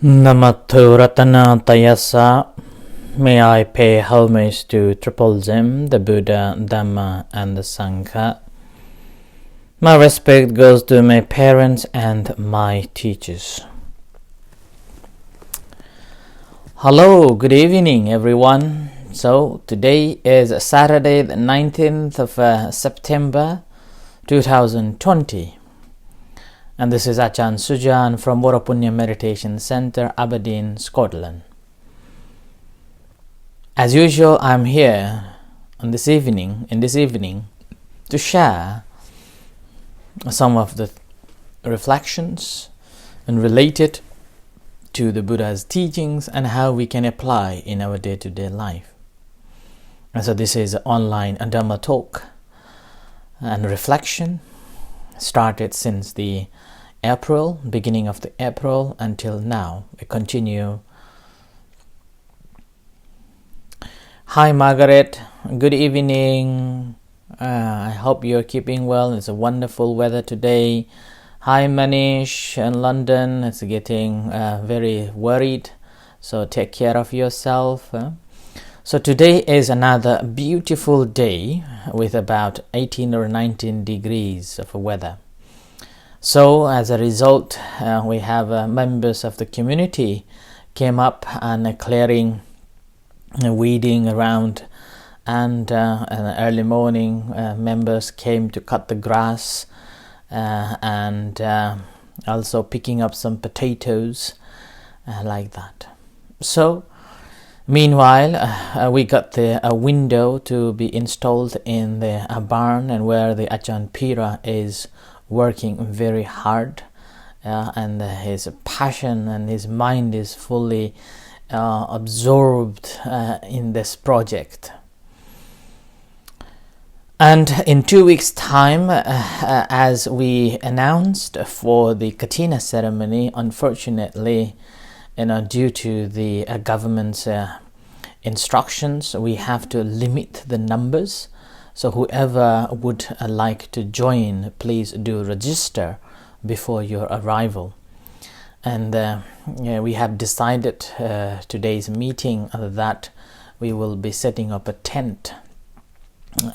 Namato Ratana Tayasa. May I pay homage to Triple Zim, the Buddha, Dhamma, and the Sangha. My respect goes to my parents and my teachers. Hello, good evening, everyone. So today is Saturday, the 19th of September 2020. And this is Achan Sujan from Borapunya Meditation Center, Aberdeen, Scotland. As usual, I'm here in this evening to share some of the reflections and related to the Buddha's teachings and how we can apply in our day-to-day life. And so this is an online Dhamma talk and reflection started since the beginning of the April until now. We continue. Hi Margaret, good evening. I hope you're keeping well. It's a wonderful weather today. Hi Manish in London. It's getting very worried, so take care of yourself. So today is another beautiful day with about 18 or 19 degrees of weather. So as a result, we have members of the community came up and clearing, weeding around, and in the early morning members came to cut the grass and also picking up some potatoes like that. So meanwhile, we got the window to be installed in the barn, and where the Ajahn Pira is working very hard, and his passion and his mind is fully absorbed in this project. And in 2 weeks' time, as we announced for the Katina ceremony, unfortunately, due to the government's instructions, we have to limit the numbers. So whoever would like to join, please do register before your arrival. And we have decided today's meeting that we will be setting up a tent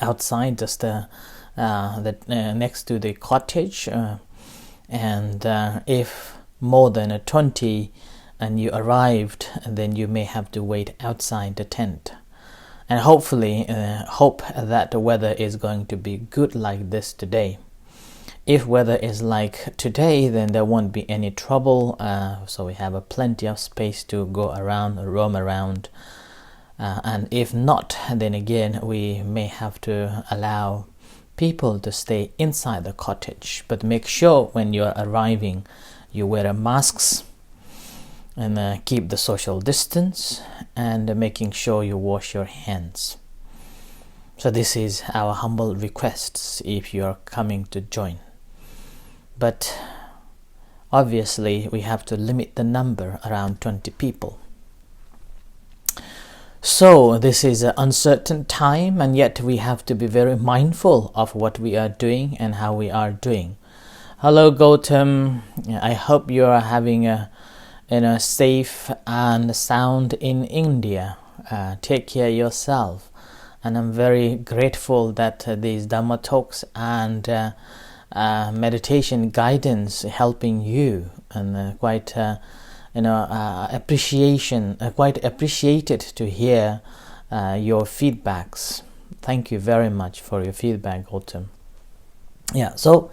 outside, just next to the cottage. And if more than 20 and you arrived, then you may have to wait outside the tent. And hopefully, hope that the weather is going to be good like this today. If weather is like today, then there won't be any trouble. So we have plenty of space to go around, roam around. And if not, then again, we may have to allow people to stay inside the cottage. But make sure when you're arriving, you wear masks and keep the social distance, and making sure you wash your hands. So this is our humble requests if you are coming to join. But obviously we have to limit the number around 20 people. So this is an uncertain time, and yet we have to be very mindful of what we are doing and how we are doing. Hello Gautam, I hope you are having a safe and sound in India. Take care yourself, and I'm very grateful that these Dhamma talks and meditation guidance helping you, and quite appreciated to hear your feedbacks. Thank you very much for your feedback, Gautam. Yeah, so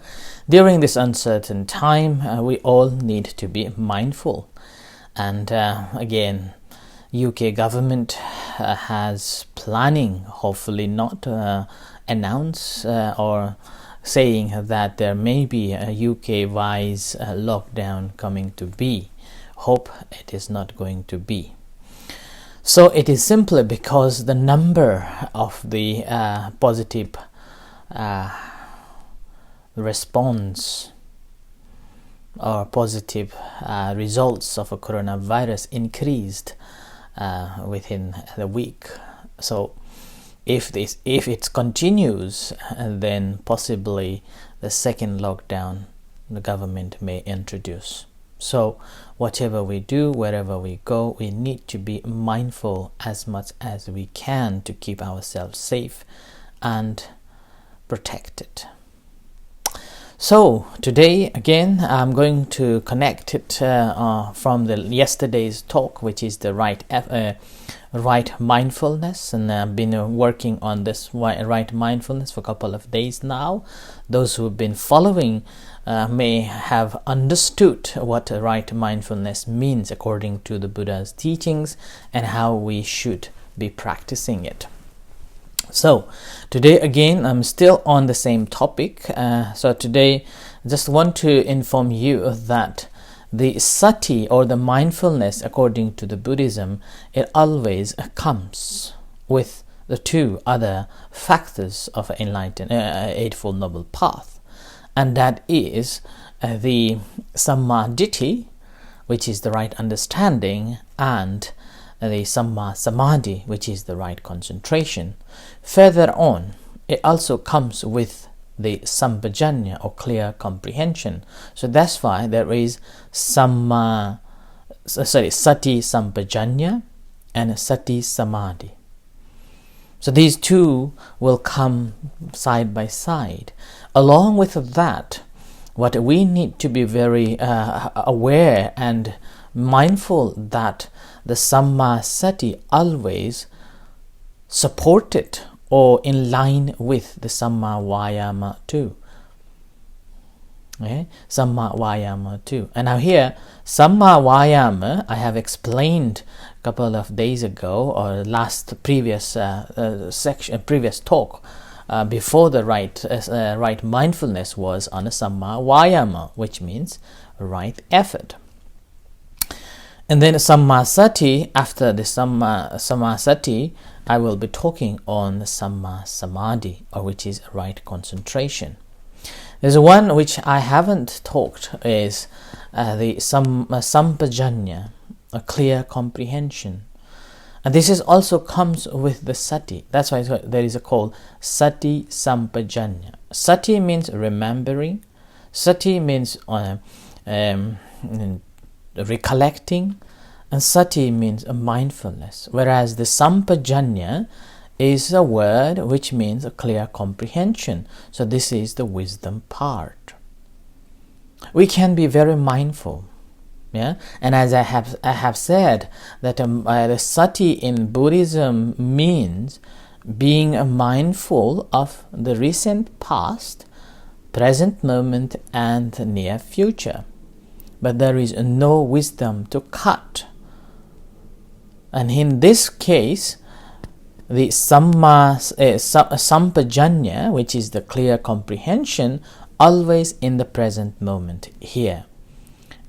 during this uncertain time, we all need to be mindful. And again, UK government has planning, hopefully not announce or saying that there may be a UK-wise lockdown coming to be. Hope it is not going to be. So it is simply because the number of the positive response or positive results of a coronavirus increased within the week. So if it continues, then possibly the second lockdown the government may introduce. So whatever we do, wherever we go, we need to be mindful as much as we can to keep ourselves safe and protected. So today again I'm going to connect it from the yesterday's talk, which is the right mindfulness, and I've been working on this right mindfulness for a couple of days now. Those who have been following may have understood what right mindfulness means according to the Buddha's teachings and how we should be practicing it. So today again I'm still on the same topic. So today I just want to inform you that the sati, or the mindfulness according to the Buddhism, it always comes with the two other factors of Eightfold Noble Path, and that is the sammaditthi, which is the right understanding, and the samma samadhi, which is the right concentration. Further on, it also comes with the sampajanya, or clear comprehension. So that's why there is sati sampajanya and sati samadhi. So these two will come side by side. Along with that, what we need to be very aware and mindful that the samma sati always supported or in line with the samma vayama too. Okay? Samma vayama too. And now here, samma vayama, I have explained a couple of days ago, or previous talk, before the right mindfulness was on a samma vayama, which means right effort. And then samma sati, after the samma sati, I will be talking on the samma samadhi, or which is right concentration. There's one which I haven't talked, is the sampajanya, a clear comprehension. And this is also comes with the sati. That's why there is a call sati sampajanya. Sati means remembering. Sati means recollecting, and sati means a mindfulness, whereas the sampajanya is a word which means a clear comprehension. So this is the wisdom part. We can be very mindful, and as I have said that the sati in Buddhism means being mindful of the recent past, present moment, and the near future. But there is no wisdom to cut. And in this case, the sampajanya, which is the clear comprehension, always in the present moment here.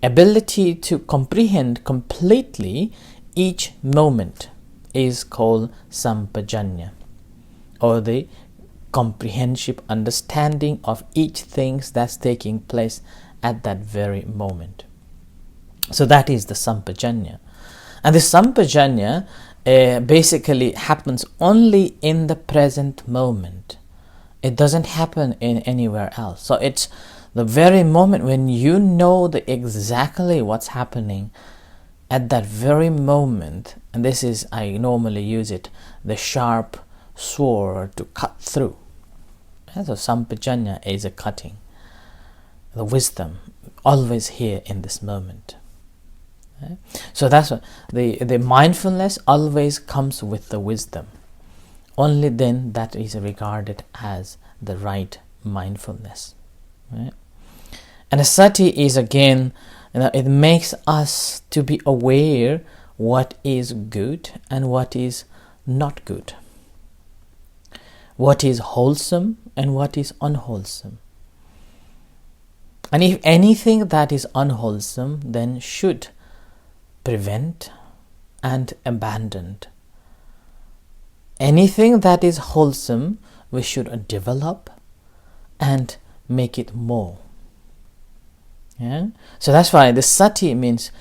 Ability to comprehend completely each moment is called sampajanya, or the comprehensive understanding of each thing that's taking place at that very moment. So that is the sampajanya. And the sampajanya basically happens only in the present moment. It doesn't happen in anywhere else. So it's the very moment when you know exactly what's happening at that very moment. And this is, I normally use it, the sharp sword to cut through. And so sampajanya is a cutting. The wisdom always here in this moment. Okay? So that's what the mindfulness always comes with the wisdom. Only then that is regarded as the right mindfulness. Right? And a sati is again, it makes us to be aware what is good and what is not good, what is wholesome and what is unwholesome. And if anything that is unwholesome, then should prevent and abandon. Anything that is wholesome, we should develop and make it more. Yeah? So that's why the sati means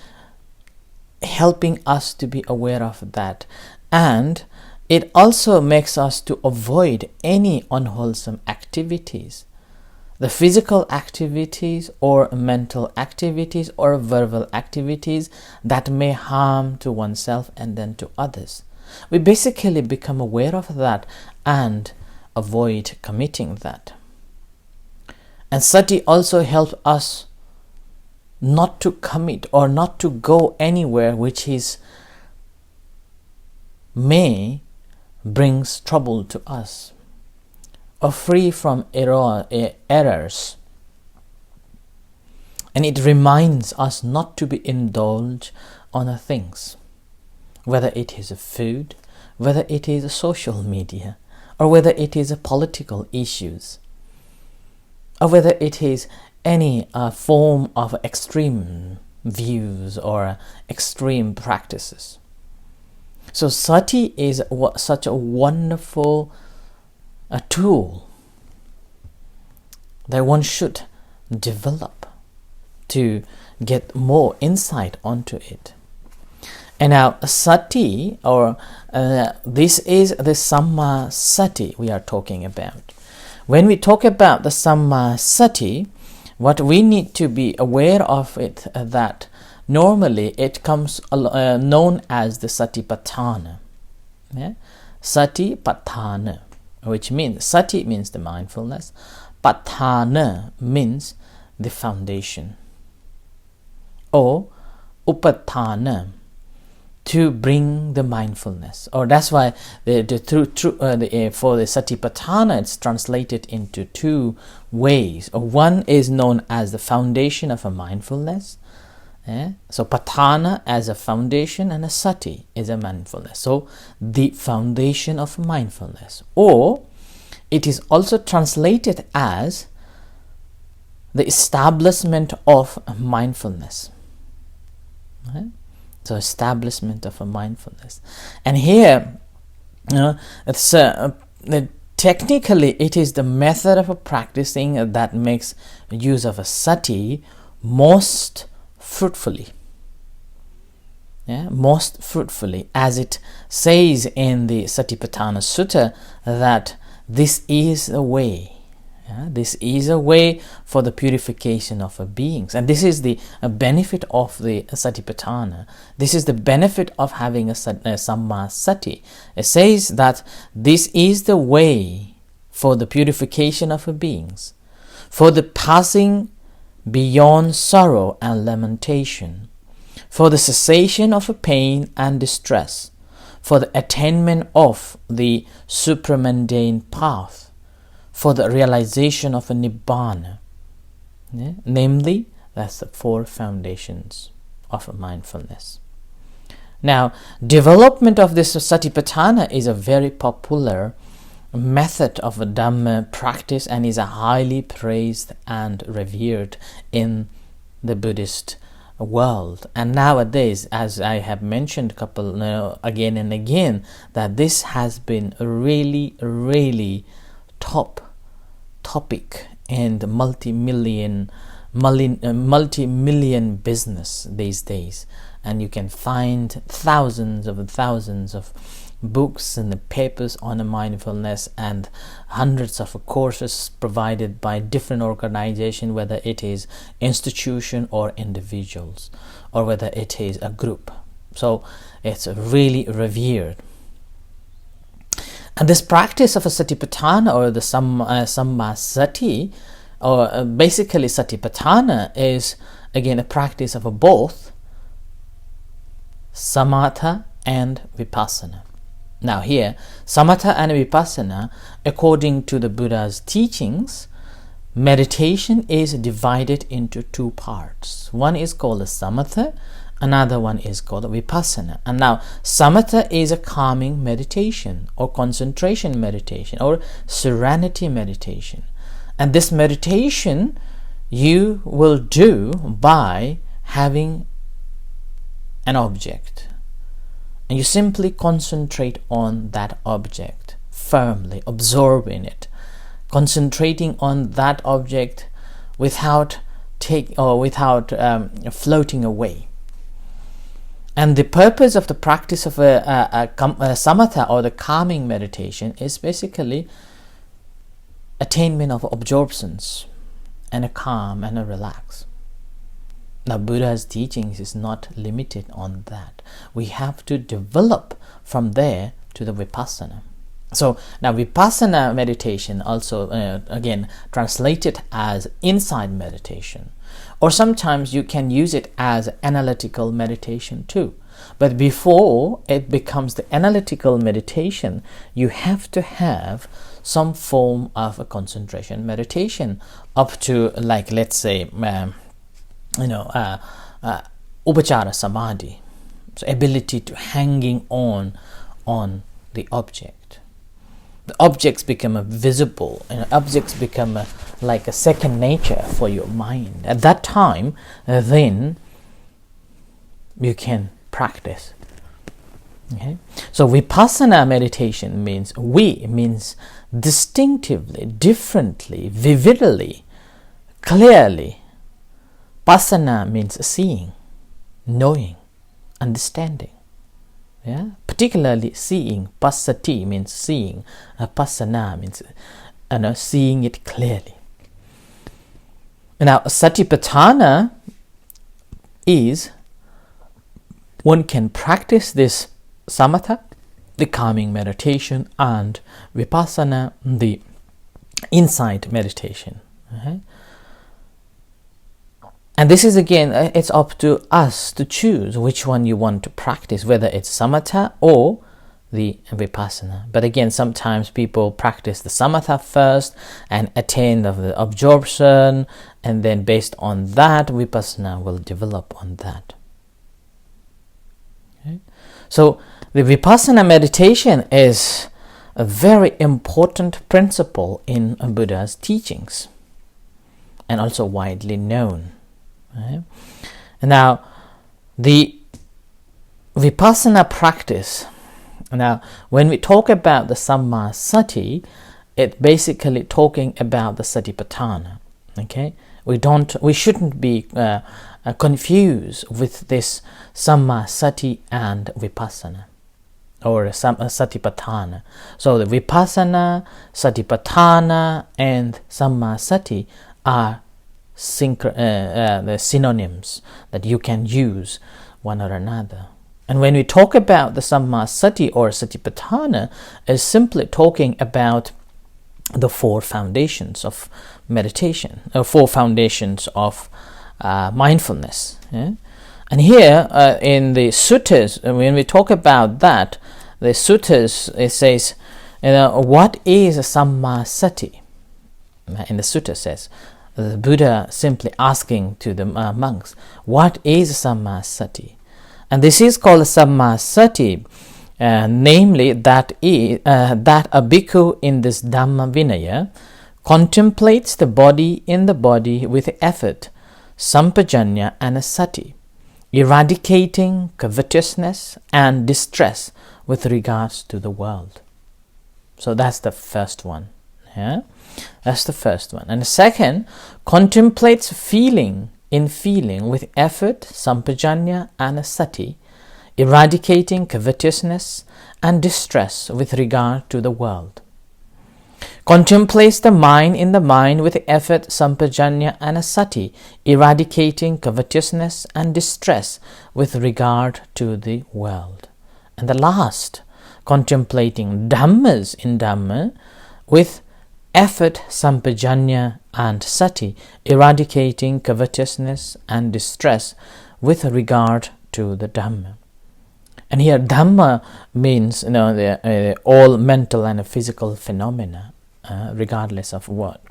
helping us to be aware of that. And it also makes us to avoid any unwholesome activities. the physical activities or mental activities or verbal activities that may harm to oneself and then to others. We basically become aware of that and avoid committing that. And sati also helps us not to commit or not to go anywhere which is may brings trouble to us, or free from errors. And it reminds us not to be indulged on things, whether it is a food, whether it is a social media, or whether it is a political issues, or whether it is any form of extreme views or extreme practices. So sati is such a wonderful tool that one should develop to get more insight onto it. And now sati, or this is the samma sati we are talking about. When we talk about the samma sati, what we need to be aware of it that normally it comes known as the satipatthana. Yeah? Satipatthana, which means sati means the mindfulness, patthana means the foundation, or upatthana, to bring the mindfulness. Or that's why for the satipatthana it's translated into two ways. One is known as the foundation of a mindfulness. So patthana as a foundation and a sati is a mindfulness. So the foundation of mindfulness. Or it is also translated as the establishment of mindfulness. So establishment of a mindfulness. And here, it's technically it is the method of a practicing that makes use of a sati most fruitfully. Most fruitfully, as it says in the Satipatthana Sutta that this is a way. This is a way for the purification of beings, and this is the benefit of the satipatthana. This is the benefit of having a samma sati. It says that this is the way for the purification of beings, for the passing beyond sorrow and lamentation, for the cessation of pain and distress, for the attainment of the supramundane path, for the realization of a nibbana. Namely, that's the four foundations of mindfulness. Now, development of this satipatthana is a very popular method of a Dhamma practice and is a highly praised and revered in the Buddhist world. And nowadays, as I have mentioned again and again, that this has been a really top topic and multi-million business these days, and you can find thousands of books and papers on mindfulness and hundreds of courses provided by different organizations, whether it is institution or individuals, or whether it is a group. So it's really revered. And this practice of a satipatthana, or the samma sati, or basically satipatthana, is again a practice of both samatha and vipassana. Now here, samatha and vipassana, according to the Buddha's teachings, meditation is divided into two parts. One is called a samatha, another one is called vipassana. And now, samatha is a calming meditation, or concentration meditation, or serenity meditation. And this meditation you will do by having an object. And you simply concentrate on that object, firmly absorbing it, concentrating on that object without floating away. And the purpose of the practice of a samatha, or the calming meditation, is basically attainment of absorptions, and calm and relax. Now, Buddha's teachings is not limited on that. We have to develop from there to the vipassana. So now vipassana meditation also again translated as insight meditation, or sometimes you can use it as analytical meditation too. But before it becomes the analytical meditation, you have to have some form of a concentration meditation up to, like, let's say upachara samadhi, so ability to hanging on the object. The objects become visible, and objects become like a second nature for your mind. At that time, then you can practice. Okay, so vipassana meditation means distinctively, differently, vividly, clearly. Passana means seeing, knowing, understanding. Yeah, particularly seeing. Passati means seeing. Passana means seeing it clearly. Now, satipatthana is one can practice this samatha, the calming meditation, and vipassana, the insight meditation. Okay? And this is again, it's up to us to choose which one you want to practice, whether it's samatha or the vipassana. But again, sometimes people practice the samatha first and attain the absorption, and then based on that, vipassana will develop on that. Okay? So the vipassana meditation is a very important principle in Buddha's teachings, and also widely known. Right? Now, the vipassana practice. Now, when we talk about the samma sati, it's basically talking about the satipatthana. Okay, we shouldn't be confused with this samma sati and vipassana, or satipatthana. So the vipassana, satipatthana, and samma sati are the synonyms that you can use one or another. And when we talk about the samma sati or satipatthana, is simply talking about the four foundations of meditation, four foundations of mindfulness. Yeah? And here in the suttas, when we talk about that, the suttas, it says, what is a samma sati? In the sutta says, the Buddha simply asking to the monks, what is samma sati? And this is called samma sati, namely that a bhikkhu in this Dhamma Vinaya contemplates the body in the body with effort, sampajanya and sati, eradicating covetousness and distress with regards to the world. So that's the first one. Yeah? That's the first one. And the second, contemplates feeling with effort, sampajanya and sati, eradicating covetousness and distress with regard to the world. Contemplates the mind in the mind with effort, sampajanya and sati, eradicating covetousness and distress with regard to the world. And the last, contemplating dhammas in dhamma with effort, sampajanya and sati, eradicating covetousness and distress with regard to the Dhamma. And here Dhamma means all mental and physical phenomena, regardless of what.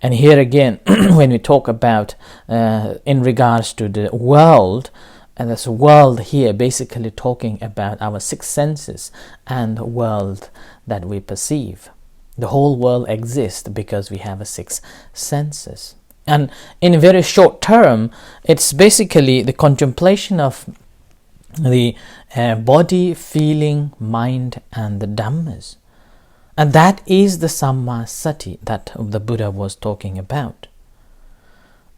And here again, when we talk about in regards to the world, and this world here basically talking about our six senses and the world that we perceive. The whole world exists because we have six senses. And in a very short term, it's basically the contemplation of the body, feeling, mind, and the dhammas. And that is the samma sati that the Buddha was talking about.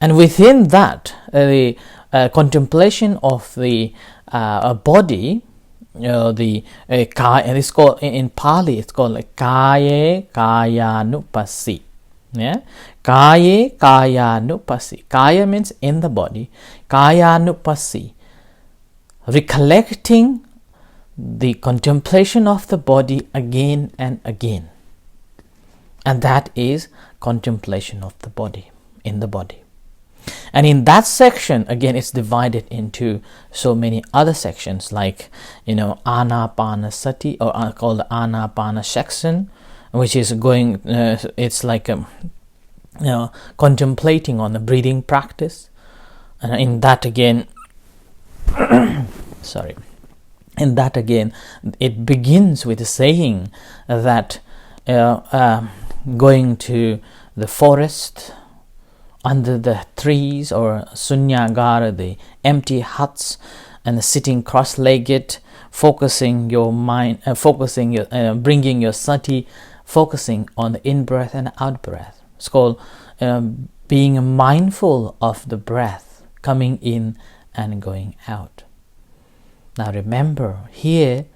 And within that, the contemplation of the body, the kaya, and it's called in Pali, it's called kaye kayanupassi. Yeah, kaye kayanupassi. Kaya means in the body. Kayanupassi, recollecting the contemplation of the body again and again. And that is contemplation of the body, in the body. And in that section, again, it's divided into so many other sections, like, anapanasati, or called the anapana section, which is going, it's like, contemplating on the breathing practice. And in that again, in that again, it begins with saying that going to the forest, under the trees, or sunyagara, the empty huts, and sitting cross-legged, focusing your mind, bringing your sati, focusing on the in-breath and out-breath. It's called being mindful of the breath coming in and going out. Now remember, here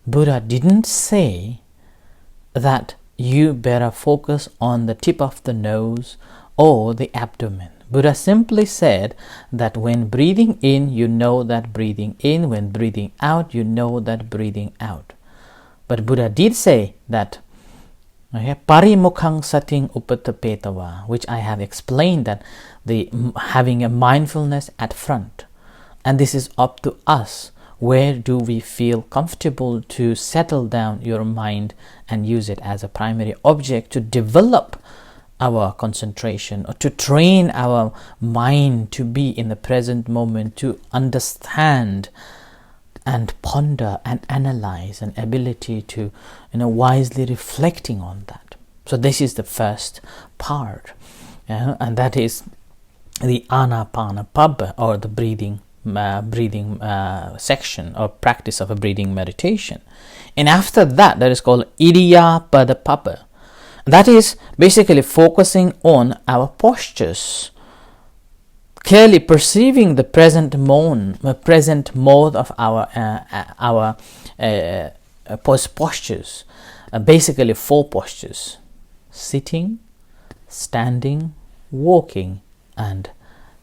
Buddha didn't say that you better focus on the tip of the nose or the abdomen. Buddha simply said that when breathing in, you know that breathing in. When breathing out, you know that breathing out. But Buddha did say that parimukhang sating upatapetava, which I have explained, that the having a mindfulness at front. And this is up to us. Where do we feel comfortable to settle down your mind and use it as a primary object to develop our concentration, or to train our mind to be in the present moment, to understand and ponder and analyze, an ability to wisely reflecting on that. So this is the first part, and that is the anapanapabba, or the breathing section or practice of a breathing meditation. And after that, that is called idiyapadapabba. That is basically focusing on our postures, clearly perceiving the present mode of our postures. Basically 4 postures: sitting, standing, walking, and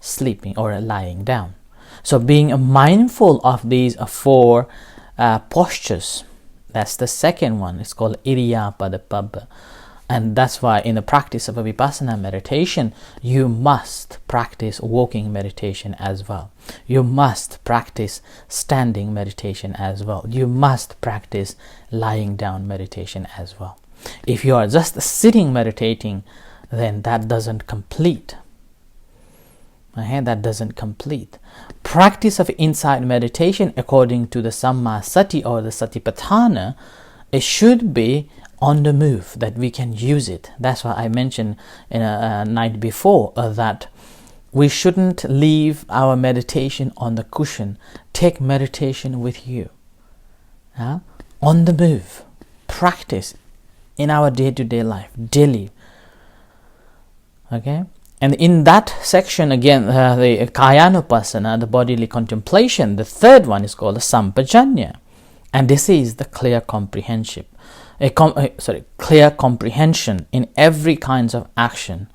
sleeping or lying down. So being mindful of these 4 postures, that's the second one. It's called idiyapadapabba. And that's why in the practice of a vipassana meditation, you must practice walking meditation as well. You must practice standing meditation as well. You must practice lying down meditation as well. If you are just sitting meditating, then that doesn't complete. That doesn't complete. Practice of insight meditation, according to the Samma Sati or the Satipatthana, it should be on the move, that we can use it. That's why I mentioned in a night before that we shouldn't leave our meditation on the cushion. Take meditation with you. On the move. Practice in our day-to-day life, daily. Okay? And in that section, again, the kayanupassana, the bodily contemplation, the third one is called the sampajanya. And this is the clear comprehension. Clear comprehension in every kinds of action.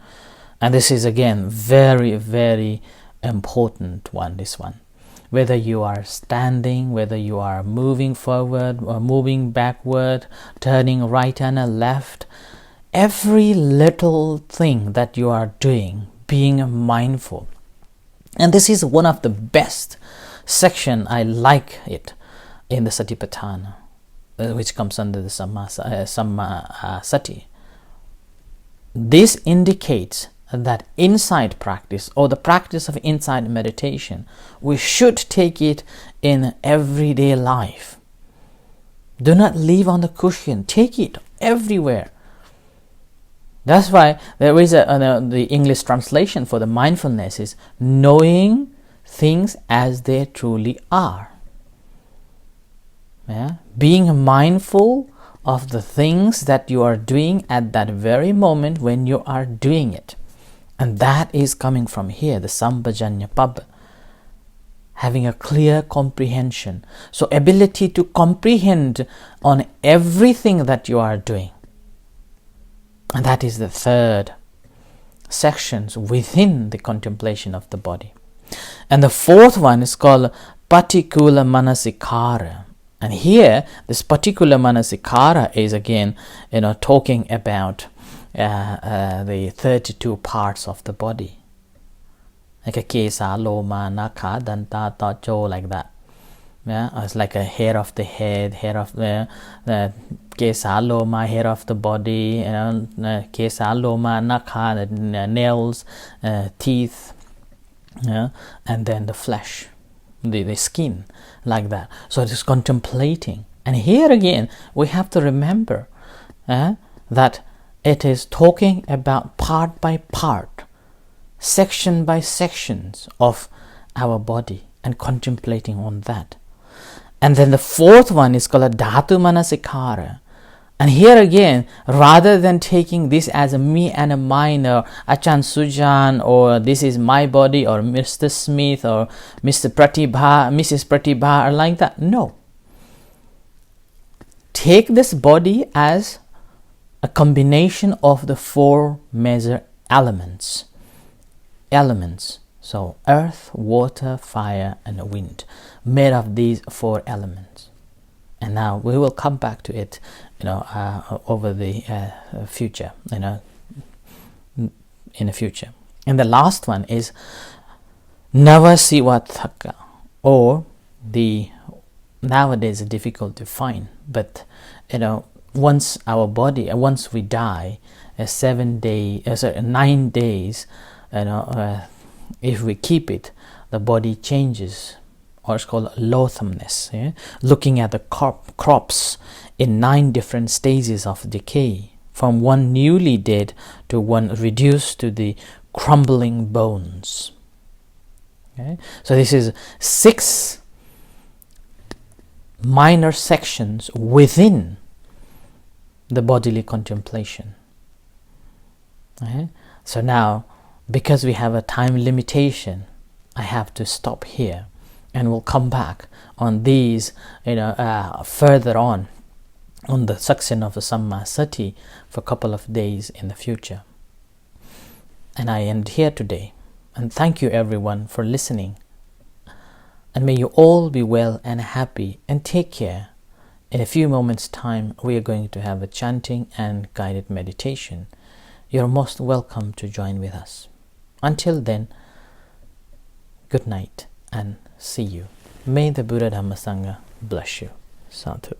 And this is again very, very important one, this one. Whether you are standing, whether you are moving forward or moving backward, turning right and left, every little thing that you are doing, being mindful. And this is one of the best section, I like it, in the Satipatthana, which comes under the Samma Sati. This indicates that insight practice, or the practice of insight meditation, we should take it in everyday life. Do not leave on the cushion. Take it everywhere. That's why there is the English translation for the mindfulness is knowing things as they truly are. Being mindful of the things that you are doing at that very moment when you are doing it. And that is coming from here, the Sampajanya Pabba. Having a clear comprehension. So ability to comprehend on everything that you are doing. And that is the third sections within the contemplation of the body. And the fourth one is called Patikula Manasikara. And here, this particular Manasikara is again, talking about the 32 parts of the body. Like a Kesa, Loma, Naka, Danta, Tacho, like that. Yeah, it's like a hair of the head, hair of the Kesa, Loma, hair of the body, Kesa, Loma, Naka, the nails, teeth, and then the flesh, the skin, like that. So it is contemplating. And here again, we have to remember that it is talking about part by part, section by sections of our body, and contemplating on that. And then the fourth one is called a Dhatu Manasikara. And here again, rather than taking this as a me and a mine, or Achan Sujan, or this is my body, or Mr. Smith, or Mr. Pratibha, Mrs. Pratibha, or like that, no. Take this body as a combination of the four major elements. So earth, water, fire, and wind, made of these four elements. And now we will come back to it, over the future, in the future. And the last one is Navasivathaka, or the, nowadays it's difficult to find, but once we die, 9 days, if we keep it, the body changes, or it's called loathsomeness. Looking at the crops in 9 different stages of decay, from one newly dead to one reduced to the crumbling bones. So this is 6 minor sections within the bodily contemplation. So now, because we have a time limitation, I have to stop here, and we'll come back on these, further on the section of the Sammasati for a couple of days in the future. And I end here today, and thank you everyone for listening, and may you all be well and happy, and take care. In a few moments' time, we are going to have a chanting and guided meditation. You're most welcome to join with us. Until then, good night and see you. May the Buddha Dhamma Sangha bless you. Sadhu.